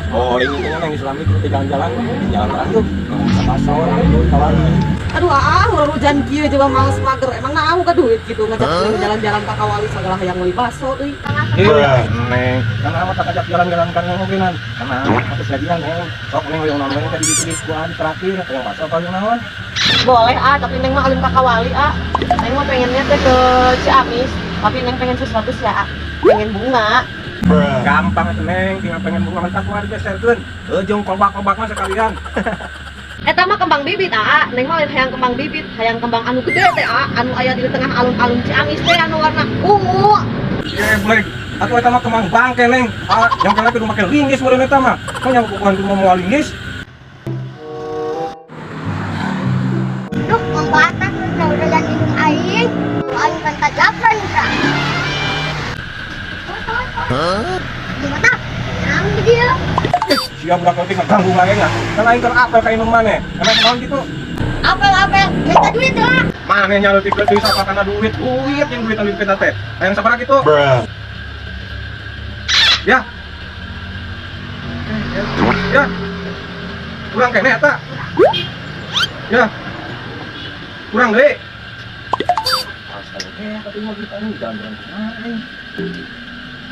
Oh, ini neng Islami itu jalan-jalan, jalan lanjut. Sama seorang itu kawan. Aduh, orang hujan kieu juga males mager. Emang nahu ka duit gitu ngajak jalan-jalan ka kawali segala hayang meuli baso euy. Iya, neng. Karena apa tak ajak jalan-jalan kan ngomonginan. Karena aku gajian neng. Sok neng yang nonton tadi di kuan terakhir yang baso apa yang naon? Boleh tapi neng mah alim ka kawali Neng mah pengennya teh ke Ciamis, tapi neng pengen sesuatu sih pengen bunga. Gampang atuh neng, tinggal pengen bunga mentak kuari geserkeun. Jeung kolbak-kolbak mah sekalian. Eta mah kembang bibit neng mah lain hayang kembang bibit, hayang kembang anu gede teh anu aya di tengah alun-alun Ciamis teh anu warna ungu. Blek. Atuh eta mah kembang bangke neng. Yang kena kudu make linggis meureun eta mah. Kan yang bukan kudu mau linggis. Duh, membatas udah minum air. Air kan kajapan kak. Gimana? Nang dia. Siap budak leutik ganggu wae nya. Kan aing keur apel ka inung maneh. Emang naon gitu? Apel-apel, minta duit lah. Maneh nya leutik sapa kana duit. Duit yang duit anu kita teh. Hayang sabaraha kitu? Ya. Ya. Kurang kene eta. Ya. Kurang deui. Astaga, tapi mau kita ini jangan main.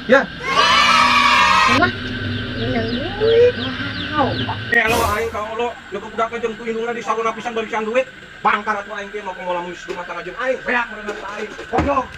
Ya. Mah, minum duit. Wow. Lo aing ka lo, leukeut budak jeung ku indungna di saluna pisan barisan duit. Bangkar atuh aing teh mau mola muis rumah tangga jeung aing. Beak meureuh aing. Goblok.